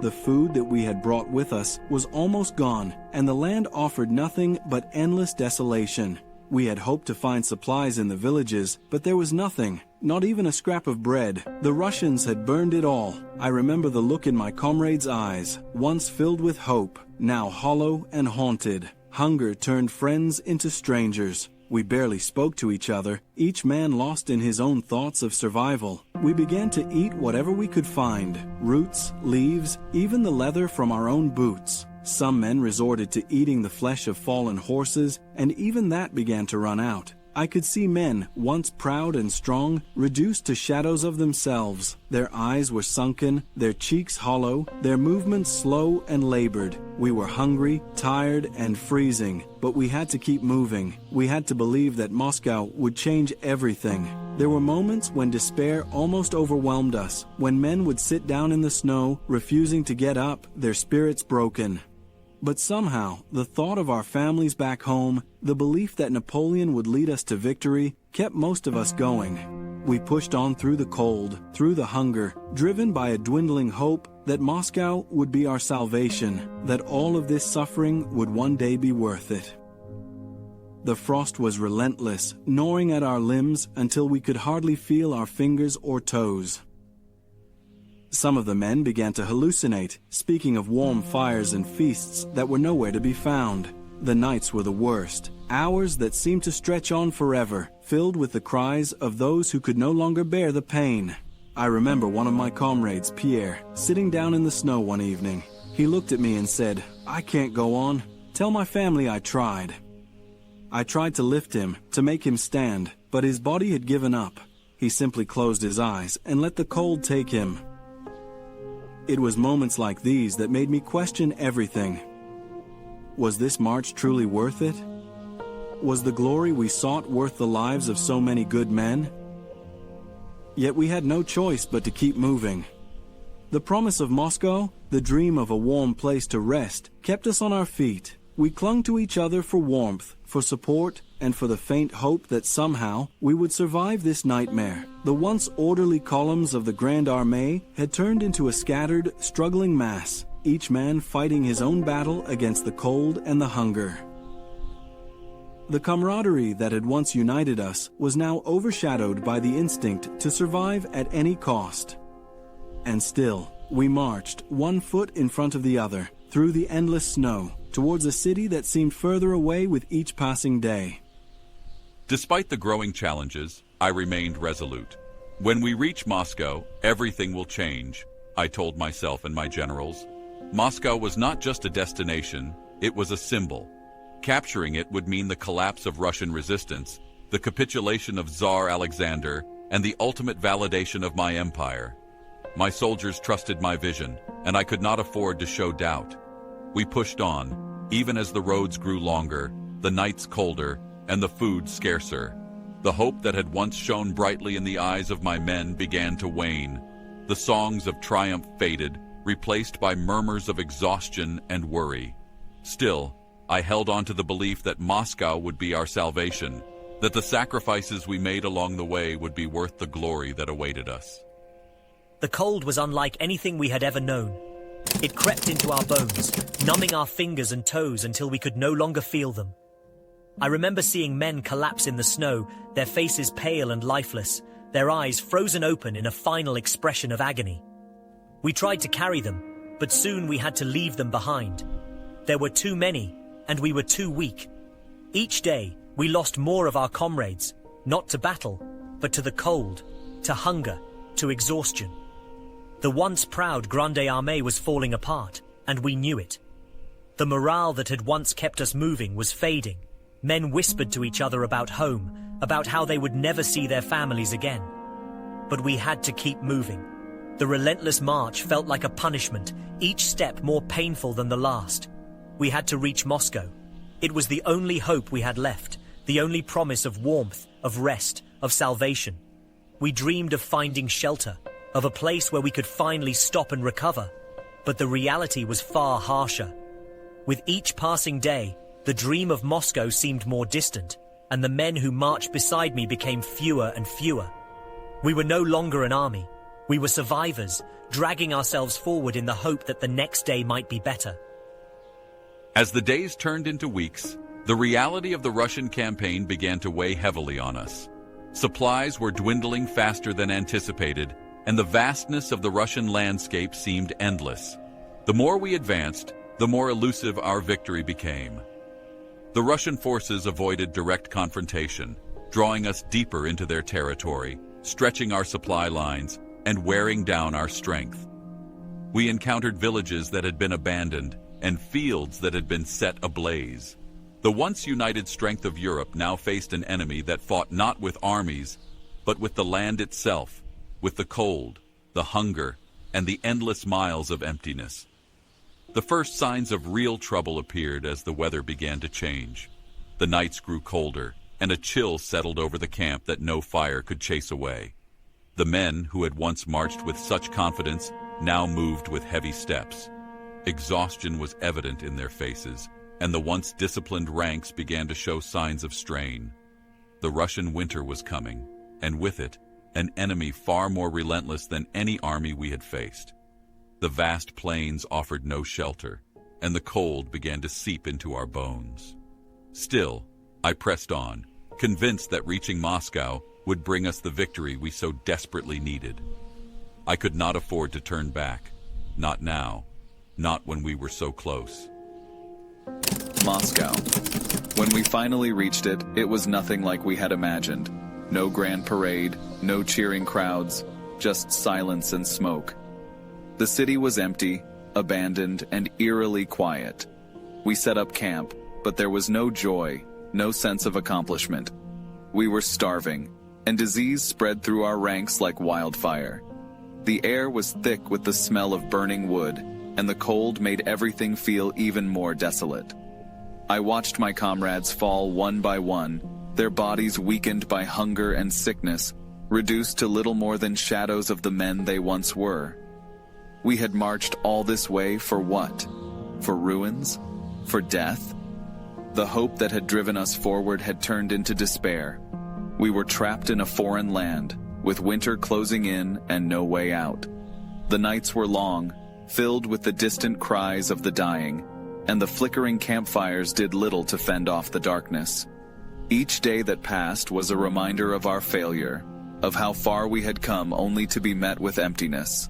The food that we had brought with us was almost gone, and the land offered nothing but endless desolation. We had hoped to find supplies in the villages, but there was nothing, not even a scrap of bread. The Russians had burned it all. I remember the look in my comrades' eyes, once filled with hope, now hollow and haunted. Hunger turned friends into strangers. We barely spoke to each other, each man lost in his own thoughts of survival. We began to eat whatever we could find, roots, leaves, even the leather from our own boots. Some men resorted to eating the flesh of fallen horses, and even that began to run out. I could see men, once proud and strong, reduced to shadows of themselves. Their eyes were sunken, their cheeks hollow, their movements slow and labored. We were hungry, tired, and freezing, but we had to keep moving. We had to believe that Moscow would change everything. There were moments when despair almost overwhelmed us, when men would sit down in the snow, refusing to get up, their spirits broken. But somehow, the thought of our families back home, the belief that Napoleon would lead us to victory, kept most of us going. We pushed on through the cold, through the hunger, driven by a dwindling hope that Moscow would be our salvation, that all of this suffering would one day be worth it. The frost was relentless, gnawing at our limbs until we could hardly feel our fingers or toes. Some of the men began to hallucinate, speaking of warm fires and feasts that were nowhere to be found. The nights were the worst, hours that seemed to stretch on forever, filled with the cries of those who could no longer bear the pain. I remember one of my comrades, Pierre, sitting down in the snow one evening. He looked at me and said, "I can't go on. Tell my family I tried." I tried to lift him, to make him stand, but his body had given up. He simply closed his eyes and let the cold take him. It was moments like these that made me question everything. Was this march truly worth it? Was the glory we sought worth the lives of so many good men? Yet we had no choice but to keep moving. The promise of Moscow, the dream of a warm place to rest, kept us on our feet. We clung to each other for warmth, for support, and for the faint hope that somehow we would survive this nightmare. The once orderly columns of the Grand Armée had turned into a scattered, struggling mass, each man fighting his own battle against the cold and the hunger. The camaraderie that had once united us was now overshadowed by the instinct to survive at any cost. And still, we marched, one foot in front of the other, through the endless snow, towards a city that seemed further away with each passing day. Despite the growing challenges, I remained resolute. When we reach Moscow, everything will change, I told myself and my generals. Moscow was not just a destination, it was a symbol. Capturing it would mean the collapse of Russian resistance, the capitulation of Tsar Alexander, and the ultimate validation of my empire. My soldiers trusted my vision, and I could not afford to show doubt. We pushed on, even as the roads grew longer, the nights colder, and the food scarcer. The hope that had once shone brightly in the eyes of my men began to wane. The songs of triumph faded, replaced by murmurs of exhaustion and worry. Still, I held on to the belief that Moscow would be our salvation, that the sacrifices we made along the way would be worth the glory that awaited us. The cold was unlike anything we had ever known. It crept into our bones, numbing our fingers and toes until we could no longer feel them. I remember seeing men collapse in the snow, their faces pale and lifeless, their eyes frozen open in a final expression of agony. We tried to carry them, but soon we had to leave them behind. There were too many, and we were too weak. Each day, we lost more of our comrades, not to battle, but to the cold, to hunger, to exhaustion. The once proud Grande Armée was falling apart, and we knew it. The morale that had once kept us moving was fading. Men whispered to each other about home, about how they would never see their families again. But we had to keep moving. The relentless march felt like a punishment, each step more painful than the last. We had to reach Moscow. It was the only hope we had left, the only promise of warmth, of rest, of salvation. We dreamed of finding shelter, of a place where we could finally stop and recover. But the reality was far harsher. With each passing day, the dream of Moscow seemed more distant, and the men who marched beside me became fewer and fewer. We were no longer an army. We were survivors, dragging ourselves forward in the hope that the next day might be better. As the days turned into weeks, the reality of the Russian campaign began to weigh heavily on us. Supplies were dwindling faster than anticipated, and the vastness of the Russian landscape seemed endless. The more we advanced, the more elusive our victory became. The Russian forces avoided direct confrontation, drawing us deeper into their territory, stretching our supply lines, and wearing down our strength. We encountered villages that had been abandoned and fields that had been set ablaze. The once united strength of Europe now faced an enemy that fought not with armies, but with the land itself, with the cold, the hunger, and the endless miles of emptiness. The first signs of real trouble appeared as the weather began to change. The nights grew colder, and a chill settled over the camp that no fire could chase away. The men who had once marched with such confidence now moved with heavy steps. Exhaustion was evident in their faces, and the once disciplined ranks began to show signs of strain. The Russian winter was coming, and with it, an enemy far more relentless than any army we had faced. The vast plains offered no shelter, and the cold began to seep into our bones. Still, I pressed on, convinced that reaching Moscow would bring us the victory we so desperately needed. I could not afford to turn back, not now, not when we were so close. Moscow. When we finally reached it, it was nothing like we had imagined. No grand parade, no cheering crowds, just silence and smoke. The city was empty, abandoned, and eerily quiet. We set up camp, but there was no joy, no sense of accomplishment. We were starving, and disease spread through our ranks like wildfire. The air was thick with the smell of burning wood, and the cold made everything feel even more desolate. I watched my comrades fall one by one, their bodies weakened by hunger and sickness, reduced to little more than shadows of the men they once were. We had marched all this way for what? For ruins? For death? The hope that had driven us forward had turned into despair. We were trapped in a foreign land, with winter closing in and no way out. The nights were long, filled with the distant cries of the dying, and the flickering campfires did little to fend off the darkness. Each day that passed was a reminder of our failure, of how far we had come only to be met with emptiness.